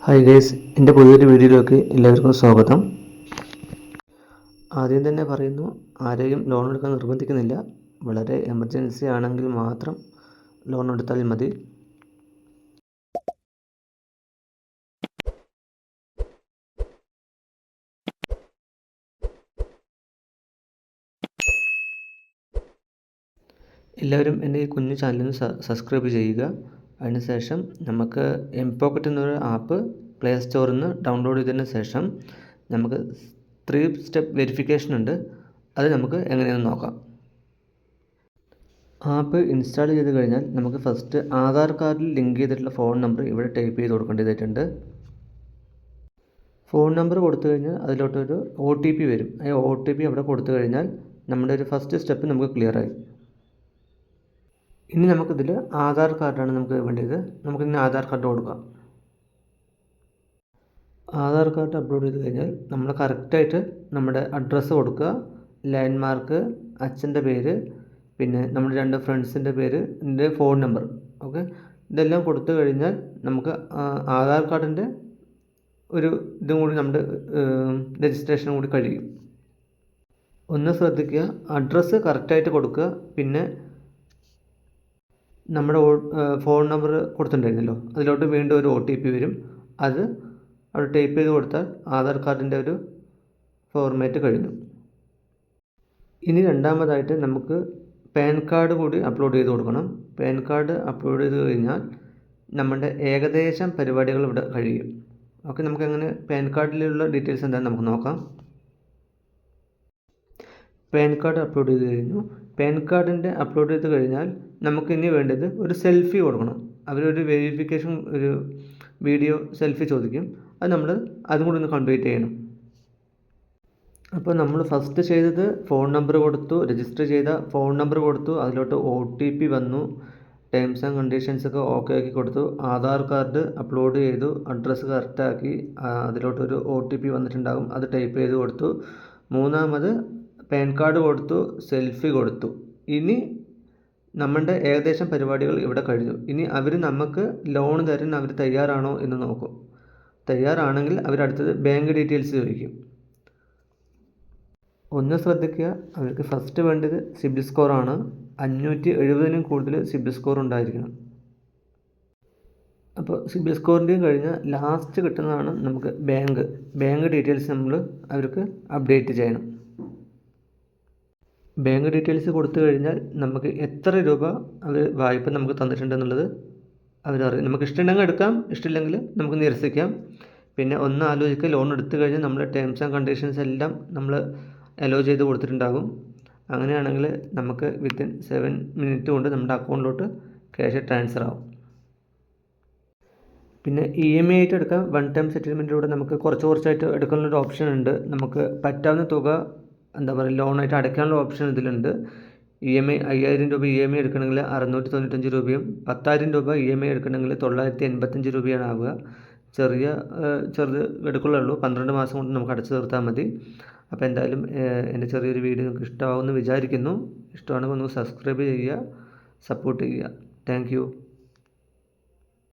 Hi guys, എൻ്റെ പുതിയൊരു വീഡിയോയിലേക്ക് എല്ലാവർക്കും സ്വാഗതം. ആദ്യം തന്നെ പറയുന്നു, ആരെയും ലോൺ എടുക്കാൻ നിർബന്ധിക്കുന്നില്ല. വളരെ എമർജൻസി ആണെങ്കിൽ മാത്രം ലോൺ എടുത്താൽ മതി. എല്ലാവരും എൻ്റെ ഈ കുഞ്ഞു ചാനലിന് സബ്സ്ക്രൈബ് ചെയ്യുക. അതിനുശേഷം നമുക്ക് എംപോക്കറ്റ് എന്നൊരു ആപ്പ് പ്ലേ സ്റ്റോറിൽ നിന്ന് ഡൗൺലോഡ് ചെയ്തതിന് ശേഷം നമുക്ക് 3 സ്റ്റെപ്പ് വെരിഫിക്കേഷൻ ഉണ്ട്. അത് നമുക്ക് എങ്ങനെയാണെന്ന് നോക്കാം. ആപ്പ് ഇൻസ്റ്റാൾ ചെയ്ത് കഴിഞ്ഞാൽ നമുക്ക് ഫസ്റ്റ് ആധാർ കാർഡിൽ ലിങ്ക് ചെയ്തിട്ടുള്ള ഫോൺ നമ്പർ ഇവിടെ ടൈപ്പ് ചെയ്ത് കൊടുക്കേണ്ടതായിട്ടുണ്ട്. ഫോൺ നമ്പർ കൊടുത്തു കഴിഞ്ഞാൽ അതിലോട്ടൊരു OTP വരും. ആ OTP അവിടെ കൊടുത്തു കഴിഞ്ഞാൽ നമ്മുടെ ഒരു ഫസ്റ്റ് സ്റ്റെപ്പ് നമുക്ക് ക്ലിയറായി. ഇനി നമുക്കിതിൽ ആധാർ കാർഡാണ് നമുക്ക് വേണ്ടത്. നമുക്കിനി ആധാർ കാർഡ് കൊടുക്കാം. ആധാർ കാർഡ് അപ്ലോഡ് ചെയ്ത് കഴിഞ്ഞാൽ നമ്മൾ കറക്റ്റായിട്ട് നമ്മുടെ അഡ്രസ്സ് കൊടുക്കുക, ലാൻഡ്മാർക്ക്, അച്ഛൻ്റെ പേര്, പിന്നെ നമ്മുടെ 2 ഫ്രണ്ട്സിൻ്റെ പേര്, എൻ്റെ ഫോൺ നമ്പർ. ഓക്കെ, ഇതെല്ലാം കൊടുത്തു കഴിഞ്ഞാൽ നമുക്ക് ആധാർ കാർഡിൻ്റെ ഒരു ഇതും കൂടി നമ്മുടെ രജിസ്ട്രേഷനും കൂടി കഴിയും. ഒന്ന് ശ്രദ്ധിക്കുക, അഡ്രസ്സ് കറക്റ്റായിട്ട് കൊടുക്കുക. പിന്നെ നമ്മുടെ ഫോൺ നമ്പർ കൊടുത്തിട്ടുണ്ടായിരുന്നല്ലോ, അതിലോട്ട് വീണ്ടും ഒരു OTP വരും. അത് അവിടെ ടൈപ്പ് ചെയ്ത് കൊടുത്താൽ ആധാർ കാർഡിൻ്റെ ഒരു ഫോർമാറ്റ് കഴിഞ്ഞു. ഇനി രണ്ടാമതായിട്ട് നമുക്ക് പാൻ കാർഡ് കൂടി അപ്ലോഡ് ചെയ്ത് കൊടുക്കണം. പാൻ കാർഡ് അപ്ലോഡ് ചെയ്ത് കഴിഞ്ഞാൽ നമ്മുടെ ഏകദേശം പരിപാടികൾ ഇവിടെ കഴിയും. ഓക്കെ, നമുക്ക് അങ്ങനെ പാൻ കാർഡിലുള്ള ഡീറ്റെയിൽസ് എന്താണെന്ന് നമുക്ക് നോക്കാം. പാൻ കാർഡ് അപ്ലോഡ് ചെയ്ത് കഴിഞ്ഞു. പാൻ കാർഡിൻ്റെ അപ്ലോഡ് ചെയ്ത് കഴിഞ്ഞാൽ നമുക്കിനി വേണ്ടത് ഒരു സെൽഫി കൊടുക്കണം. അവരൊരു വെരിഫിക്കേഷൻ ഒരു വീഡിയോ സെൽഫി ചോദിക്കും. അത് നമ്മൾ അതും കൂടി ഒന്ന് കംപ്ലീറ്റ് ചെയ്യണം. അപ്പോൾ നമ്മൾ ഫസ്റ്റ് ചെയ്തത് ഫോൺ നമ്പർ കൊടുത്തു, രജിസ്റ്റർ ചെയ്ത ഫോൺ നമ്പർ കൊടുത്തു, അതിലോട്ട് OTP വന്നു, ടേംസ് ആൻഡ് കണ്ടീഷൻസ് ഒക്കെ ഓക്കെ ആക്കി കൊടുത്തു, ആധാർ കാർഡ് അപ്ലോഡ് ചെയ്തു, അഡ്രസ്സ് കറക്റ്റാക്കി, അതിലോട്ടൊരു OTP വന്നിട്ടുണ്ടാകും, അത് ടൈപ്പ് ചെയ്ത് കൊടുത്തു. മൂന്നാമത് പാൻ കാർഡ് കൊടുത്തു, സെൽഫി കൊടുത്തു. ഇനി നമ്മളുടെ ഏകദേശം പരിപാടികൾ ഇവിടെ കഴിഞ്ഞു. ഇനി അവർ നമുക്ക് ലോൺ തരാൻ അവർ തയ്യാറാണോ എന്ന് നോക്കും. തയ്യാറാണെങ്കിൽ അവരടുത്തത് ബാങ്ക് ഡീറ്റെയിൽസ് ചോദിക്കും. ഒന്ന് ശ്രദ്ധിക്കുക, അവർക്ക് ഫസ്റ്റ് വേണ്ടത് സിബിൽ സ്കോറാണ്. 570 കൂടുതൽ സിബിൽ സ്കോർ ഉണ്ടായിരിക്കണം. അപ്പോൾ സിബിൽ സ്കോറിൻ്റെയും കഴിഞ്ഞ് ലാസ്റ്റ് കിട്ടുന്നതാണ് നമുക്ക് ബാങ്ക് ഡീറ്റെയിൽസ് നമ്മൾ അവർക്ക് അപ്ഡേറ്റ് ചെയ്യണം. ബാങ്ക് ഡീറ്റെയിൽസ് കൊടുത്തു കഴിഞ്ഞാൽ നമുക്ക് എത്ര രൂപ അവർ വായ്പ നമുക്ക് തന്നിട്ടുണ്ടെന്നുള്ളത് അവരറിയും. നമുക്ക് ഇഷ്ടമുണ്ടെങ്കിൽ എടുക്കാം, ഇഷ്ടമില്ലെങ്കിൽ നമുക്ക് നിരസിക്കാം. പിന്നെ ഒന്ന് ആലോചിക്കുക, ലോൺ എടുത്തു കഴിഞ്ഞാൽ നമ്മുടെ ടേംസ് ആൻഡ് കണ്ടീഷൻസ് എല്ലാം നമ്മൾ അലോ ചെയ്ത് കൊടുത്തിട്ടുണ്ടാകും. അങ്ങനെയാണെങ്കിൽ നമുക്ക് വിത്തിൻ 7 മിനിറ്റ് കൊണ്ട് നമ്മുടെ അക്കൗണ്ടിലോട്ട് ക്യാഷ് ട്രാൻസ്ഫർ ആവും. പിന്നെ EMI ആയിട്ട് എടുക്കാം. 1 ടൈം സെറ്റിൽമെൻറ്റിലൂടെ നമുക്ക് കുറച്ചായിട്ട് എടുക്കാനുള്ളൊരു ഓപ്ഷൻ ഉണ്ട്. നമുക്ക് പറ്റാവുന്ന തുക എന്താ പറയുക ലോണായിട്ട് അടയ്ക്കാനുള്ള ഓപ്ഷൻ ഇതിലുണ്ട്. EMI 5000 രൂപ EMI എടുക്കണമെങ്കിൽ 695 രൂപയും 10,000 രൂപ EMI എടുക്കണമെങ്കിൽ 985 രൂപയാണ് ആവുക. ചെറുത് എടുക്കുള്ളൂ. 12 മാസം കൊണ്ട് നമുക്ക് അടച്ചു തീർത്താൽ മതി. അപ്പോൾ എന്തായാലും എൻ്റെ ചെറിയൊരു വീഡിയോ നിങ്ങൾക്ക് ഇഷ്ടമാവുമെന്ന് വിചാരിക്കുന്നു. ഇഷ്ടമാണെങ്കിൽ ഒന്ന് സബ്സ്ക്രൈബ് ചെയ്യുക, സപ്പോർട്ട് ചെയ്യുക. Thank you.